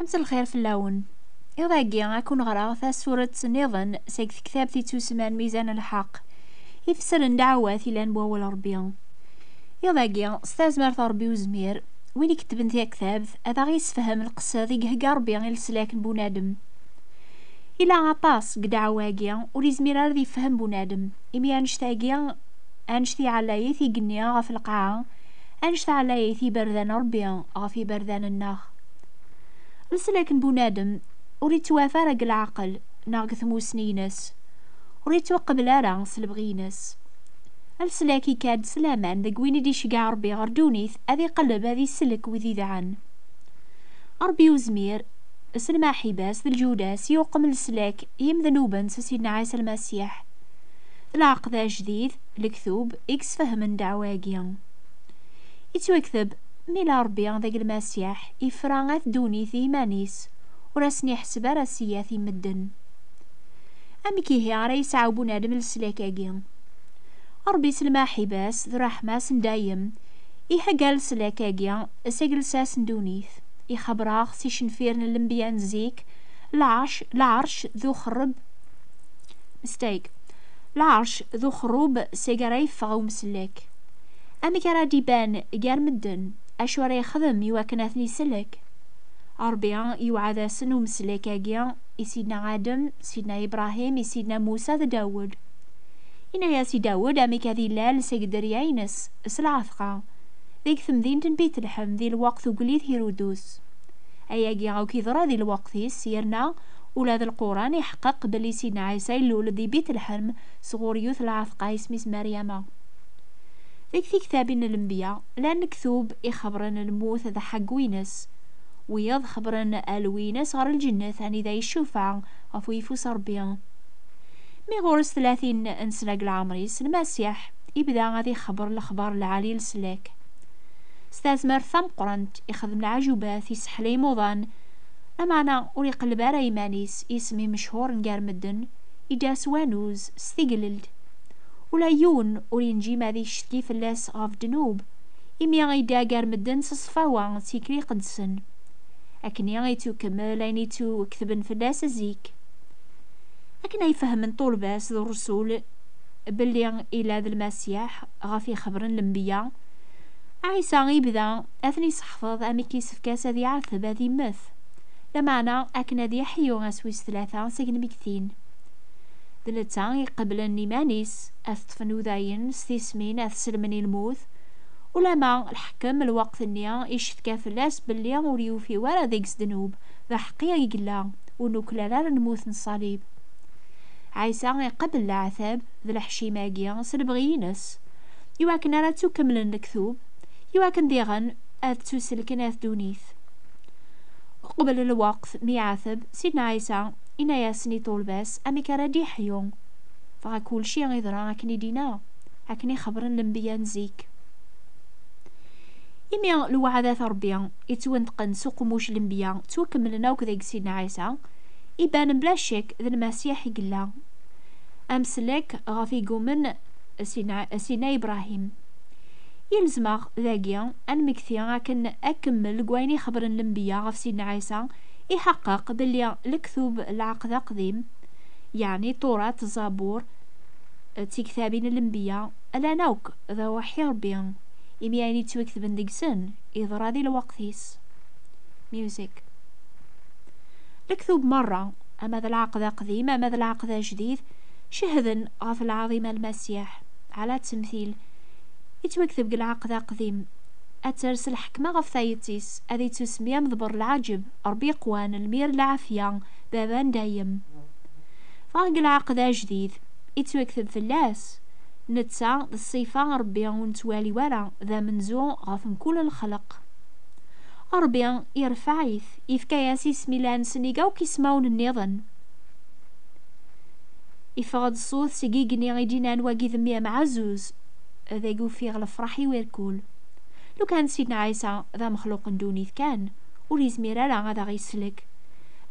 أمس الخير في اللون. إضاقي أكون غرا سورة نظن سيك كتاب تسمان ميزان الحق يفسر دعوات إلى نبوة الربيان. إضاقي استاذ مرث ربي وزمير وين يكتب انتي كتاب هذا غيسفهم القصة ذي هكا ربي يلسلاك بونادم إلا عطاس قدعواقيا وليزمير راه يفهم بونادم إمي أنشتي علايثي قنيا غف القاعة أنشتي علايثي بردان ربيان غفي بردان الناخ لسلاك بونادم وريت توافرق العقل ناقث موسنينس وريت توقبل راس البغينس السلاكي كاد سلامان ذا قوين دي شقع ربي غردونيث اذي قلب هذي السلك وذي ذعن ربي وزمير سلما حباس ذا الجوداس يوقم السلاك يم ذنوبا سيدنا عيسى المسيح العقد جديد الكثوب اكس فهم دعواقيا يتوكثب ميلا ربي ذاك المسيح يفرانغ دونيث إيمانيس وراسني حسب راسياثي مدن أمكي هي راه يسعى بنادم السلاكاقي ربي سلما حباس ذو رحماس دايم يحقا السلاكاقي ساقل ساس دونيث يخبراغ سيشنفيرن الانبياء نزيك العرش ذو خرب العرش ذو خروب سيقرايف فغو مسلاك أمي كرا ديبان قار مدن أشو راه يخدم يواكناثني سلك أربيان يوعد سنو مسلكاقيا سيدنا آدم سيدنا إبراهيم سيدنا موسى ذا داود إنا يا سي داود أمي كذي لال سيقدر يعينس سلعثقا ذيك ثمذين تنبيت لحم ذي الوقت وقليد هيرودوس أياقيا غو كيضرا ذي الوقت سيرنا ولا ذا القرآن يحقق بلي سيدنا عيسى اللول ذي بيت الحلم صغور يوث العثقا اسميس مريم ذيك في كتابين الانبياء لان كتوب يخبرن الموت ذا حق وينس ويض خبرن الوينس غير الجنة ثاني ذا يشوفع غفو يفوس ربيان مي غورس 30 انسلاق العمريس المسيح يبدا غادي يخبر الاخبار العالي لسلاك استاذمر ثم قرنت يخدم العجوبات يسحلي موضان لمعنا وري قلب على يمانيس اسمي مشهور نقار مدن يداس وانوز ستيقللد ولا يون ورينجي ماذي شتكي فلاس غاف دنوب إمي غيدا قار مدن صفاوان سيكري قدسن أكني غيتو كمل عينيتو كتبن فلاس زيك أكنا يفهمن طول باس ذو الرسول بلي إلى ذا المسيح غافي خبرن الانبياء عيسى غيبدا أثني صحفظ أمي كيسف كاسا ذي عثب هذي مث لمعنا أكنا ذي حيو غاسويس 3 سجن بكثين ذلتا يقبلن نيمانيس أثطفن ذاين ستيسمين أثسلمني الموت ولما الحكم الوقت النيا يشتكى فلاس بلي وريو في ورا ذيكس دنوب ذا حقيا يقلا ونوكلا نموت الصليب عيسى يقبل العذاب ذا الحشيماقيا سلبغينس يواكن راه تكمل الكذوب يواكن ديغن تسلكن دونيث قبل الوقت ميعاثب سيدنا عيسى إنا ياسني طولباس أمي كرادي حيون فكل شي غيضرا هكني دينا هكني خبرن الانبياء نزيك إمي الوعدات ربيا يتوانتقن سوق موش الانبياء توكملنا وكذاك سيدنا عيسى يبان بلا شك ذا المسيح يقلا أمسلك غافي قومن سيدنا إبراهيم يلزمغ ذاقيا أن مكثيا كن أكمل قويني خبرن الانبياء غاف سيدنا عيسى يحقق بلي الكثوب العقد قديم يعني طورة زابور تكتابين الانبياء ألا نوك ذا وحي ربيان إمياني توكتبن ديكسن إضرا ذي الوقتيس ميوزيك الكثوب مرة أما ذا العقد قديم أما ذا العقد جديد شهدن غاف العظيم المسيح على تمثيل يتوكتب العقد قديم أترسل حكمة غف ثايتيس أذي تسمية مضبر العجب أربي قوان المير العافية بابان دايم فاق العقد جديد يتوكتب فلاس نتسا الصيفة ربي ونتوالي ورا ذا منزو غاف كل الخلق ربي يرفعيث يفكاياسي سميلان سنيقا وكيسماون النظن يفغد الصوت سيقيقني غيدينا نواقي ذمية معزوز ذا يقوفي غلفرحي ويركول لو كان سيدنا عيسى ذا مخلوق دونيث كان وريز ميرالا غادا غيسلك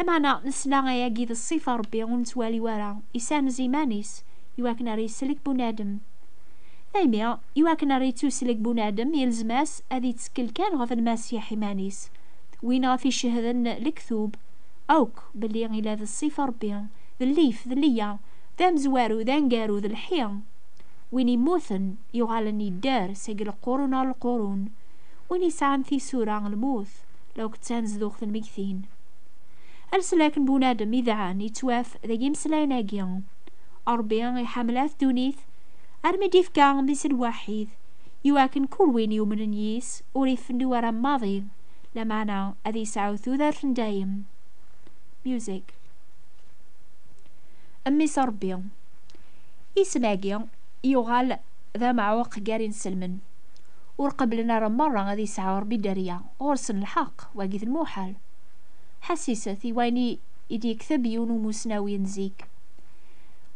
لمعنا نسنا غياقي ذا الصيفة ربي ونتوالي ورا إسان زيمانيس يواكنا ريسلك بنادم ثايميا يواكنا ريتو سلك بنادم يلزماس أذي تسكل كان غف المسيح مانيس وين في شهدن الكذوب اوك بلي الى ذا الصفة ربي ذا الليف ذا الليا ذا مزوارو ذا نقارو ذا الحيا وين يموثن يغالن يدار ساقل القرون على القرون وين يسعن في سورة الموث لو كتان زدوخ المكثين أرسلاكن بونادم إذعان يتواف ذا يمسلاين أجيان أربيان يحملات دونيث أرمي ديفكان بيس الوحيد يواكن كل وين يومن نيس وريفن ورا ماضي لمعنى أذي سعوثو ذا دايم ميوزيك أمي صربيان يسناقيان يغال ذا معوق قارين سلمن ورقبلنا رمرة غادي سعور بدريا غرسن الحق واقيد الموحل حسيستي ويني يدي يكتب يونو مسناوي نزيك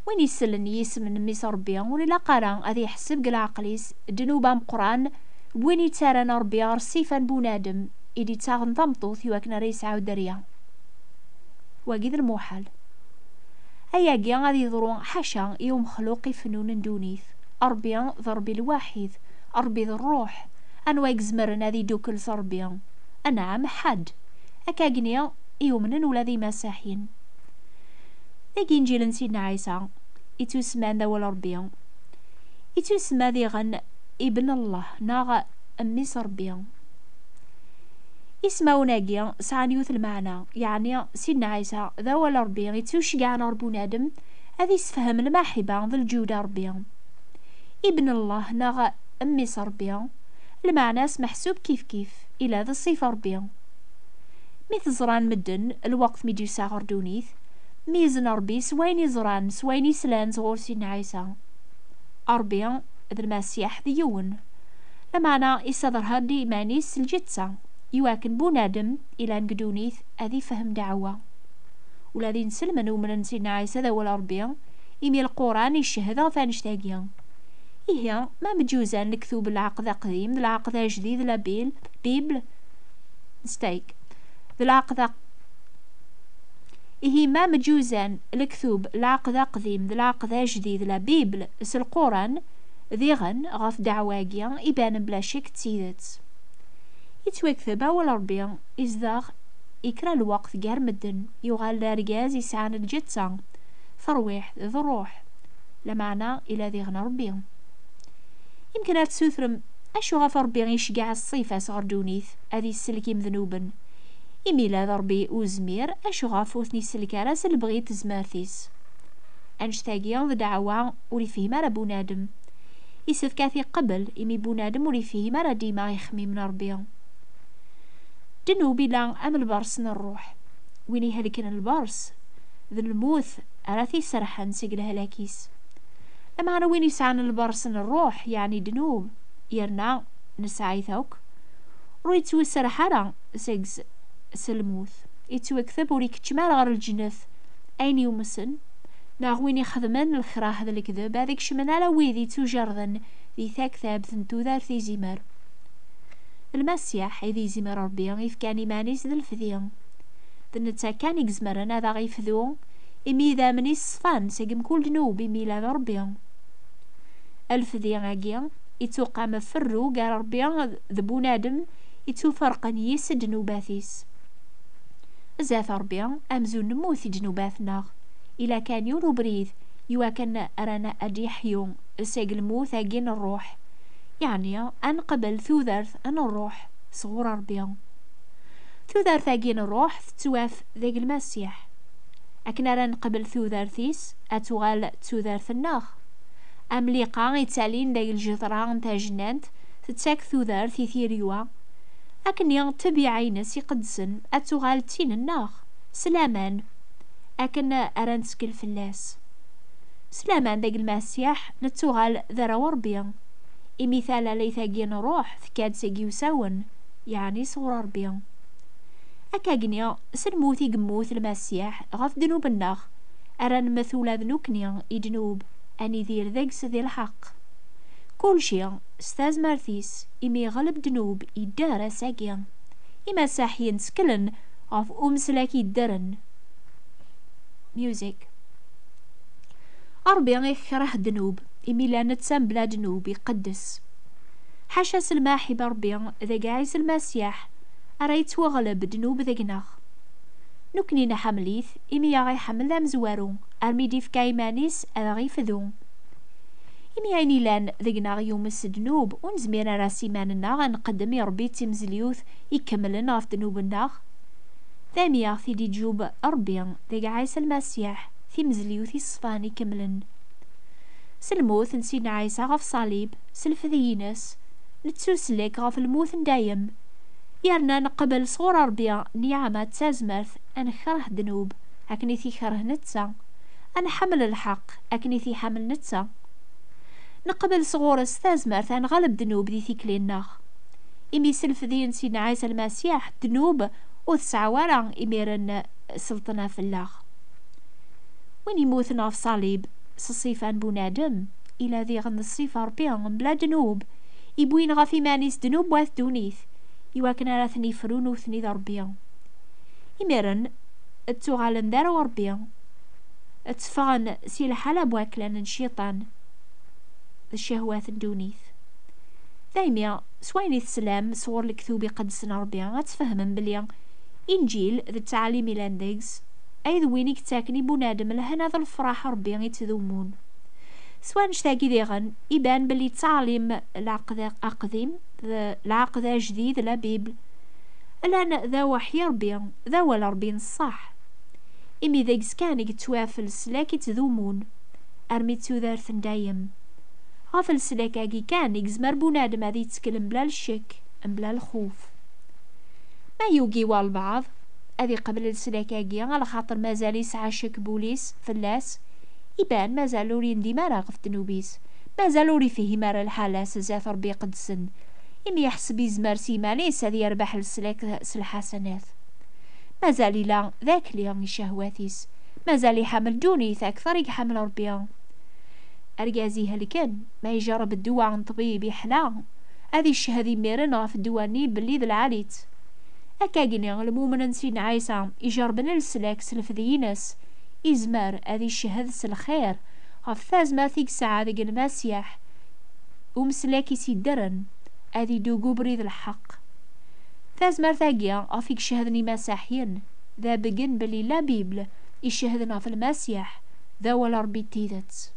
وين يسلن يسمن ميس ربيا ولا قرا غادي يحسب قل عقليس دنوبا مقران وين يتسارن ربيا رصيفا بونادم يدي تاغن ضمطوث يواكنا ريس عاود دريا واقيد الموحل أياقيا غادي يضرون حاشا يوم خلوقي فنون دونيث أربيا ضربي الواحد أربي ذا الروح أنواق زمرن هذي دوكل صربيا أنعم حد أكاقنيا يومنن ولا ذي مساحين ذاك إنجيل سيدنا عيسى يتوسمان ذا والربيا يتوسما ذي غن ابن الله ناغ أمي صربيا اسمه ناقيا سعنيوث المعنى يعني سيدنا عيسى ذا والربيا يتوشقع ربو نادم هذي سفهم المحبة ذا الجودة ربيا ابن الله ناغ أمي صربيا المعنى محسوب كيف إلى ذا الصفة ربيا مثل زران مدن الوقت ميديو ساغر دونيث ميزن ربي سويني زران سويني سلان زغور سيدنا عيسى أربيا ذا المسيح ذيون المعنى يصدر هادي مانيس الجتسا يواكن بونادم إلى نقدونيث أذي فهم دعوة ولذي نسلمنو من سيدنا عيسى ذا والأربيا إمي القرآن يشهد فانشتاقيا إيه ما مجوزان لكتوب العقد قديم العقد جديد لا بيبل ستيك العقد إيه ما مجوزان لكتوب العقد قديم العقد جديد لا بيبل اس القرآن ذيغن غاف دعواقيا إبان بلا شك تسيدت يتوكثب أول ربيا إزداغ إكرا الوقت قار مدن يغال لارقاز يسعان الجتسا فرويح ذو الروح لمعنى إلى ذيغن ربيا يمكن تسوثرم أشو غفر بيغي يشقع الصيفة صغر دونيث أذي السلكي مذنوبا إميلا ضربي وزمير أشو غافوثني السلكة راس البغيت زمارثيس أنشتاقيا ذا دعوة ولي فيه مارا بونادم يسف كاثي قبل إمي بونادم ولي فيه مارا ديما يخمي من ربيا دنوبي لان أم البرس الروح ويني هلكن البرس ذا الموث أراثي سرحان سيقل هلاكيس أما أنا وين يسعن البرسن الروح يعني دنوب يرنا نسعي ثوك رويتو السرحانة سيقز سلموث يتو اكثب وريك تشمال غير الجنث أين يومسن ناغوين يخدمن الخراه ذا الكذب هذيك شمن على ويذي تجرذن ذي ثاك ثابت ذار ذي زمر المسيح ذي زمر ربي يفكاني مانيس ذا الفذيان ذا نتا كان يزمرن هذا غيفذو إمي ذا مني الصفان سيقم كل دنوب إمي لا ربيا الفذيان أجيا يتوقع مفرو قال ربيا ذبو نادم يتو فرقا يس دنوباثيس زاث ربيا أمزو نموث جنوباثنا إلا كان يونو بريد يواكن أرانا أديحيون سيق الموث أجين الروح يعني أن قبل ثوذرث أن الروح صغور ربيا ثوذرث أجين الروح تواف ذاق المسيح أكن أران قبل ثوذرثيس أتوغال ثوذرث الناخ أمليقا يتسالين ذاق الجثران تاجنانت تتساك ثوذرث يثيريوا أكن ينتبي عينس يقدسن أتوغال تين الناخ سلامان أكن أران تسكل فلاس سلامان ذاق المسيح نتوغال ذرا وربيا إمثال ليثاقين روح ثكاد سيقيو ساون يعني صغر ربيا أكاقنيا سنموثي قموث المسيح غاف دنوب الناخ أران مثولا ذنوكنيا يدنوب أني ذير ذاقس ذي الحق كل شيء استاز مارثيس إمي غلب دنوب يدار ساقيا إما ساحيا سكلن غاف سلاكي الدرن ميوزيك أربيا يكره دنوب إمي لا نتسام بلا دنوب يقدس حاشا سلماحي بربيا ذا قايس المسيح أريت وغلب دنوب ذقناغ نكني نحمليث إمي غي حمل ذا مزوارو أرمي ديف كايمانيس أغي فذو إمي عيني لان ذقناغ يوم السدنوب ونزمير راسي ماننا غنقدم يربي تمزليوث يكملنا في دنوب الناغ ثانية في دي جوب ربي ذي عيسى المسيح في مزليوث الصفان يكملن سلموث نسينا عيسى غف صليب سلفذينس نتسوسلك غف الموث دايم يارنا نقبل صغور ربيا نعمة تازمرث أنا كره دنوب أكني ثي كره نتسا أنا حمل الحق أكني ثي حمل نتسا نقبل صغور استازمرث أنا غلب دنوب ذي ثيكليناخ إمي سلفذين سيدنا عيسى المسيح دنوب وتسعى ورا إميرن سلطنا في الله وين يموتنا في صليب صيفان بنادم إلى ذي غن الصيفة ربيا بلا دنوب يبوين غافي مانيس دنوب واث دونيث يواكنا راثني فرون وثني ذا ربيا إميرن التوغالن دار وربيا اتفغن سيل حلب واكلان الشيطان الشهوات دونيث ثايميا سويني السلام صور الكتوبي قدسنا ربيا غتفهمن بليا إنجيل ذا التعاليم لانديكس أي ذوينيك تاكني بنادم لهنا ذا الفراح ربيا يتذومون سواء نشتاقي ديغن يبان بلي تعليم العقد أقدم العقد جديد لا بيبل الان ذا وحي ربيا ذا ولا ربي الصح إمي ذاكس كان يتوافل سلاك يتذومون أرمي تودارث دايم غافل سلاكاكي كان يجزمر بنادم هذي يتكلم بلا الشك بلا الخوف ما يوقي والبعض هذي قبل السلاكاكي على خاطر مازال يسعى شك بوليس فلاس يبان مازالو ريندي مارا غف دنوبيس مازالو ري فيه مارا الحالة سزات ربي قدسن إمي يحسب يزمر سيما ليس هذي يربح السلاك سلحسنات مازال لا ذاك ليغني شهواتيس مازال يحمل دونيث أكثر يحمل ربيان أرجازي هلكن ما يجرب الدواء عن طبيب يحلا هذه الشهادي ميرنا في الدواني باللي ذا العاليت أكاقني المؤمن نسين عيسى يجربنا السلاك سلفذينس إزمار هذه الشهادة الخير غفاز ما ثيك ساعة ذيك المسيح ومسلاكي سيدرن هذه دوقو بريد الحق ثازمار ثاقيا أفيك شهدني مساحين ذا بقن بلي لا بيبل يشهدنا في المسيح ذا ولا ربي تيدت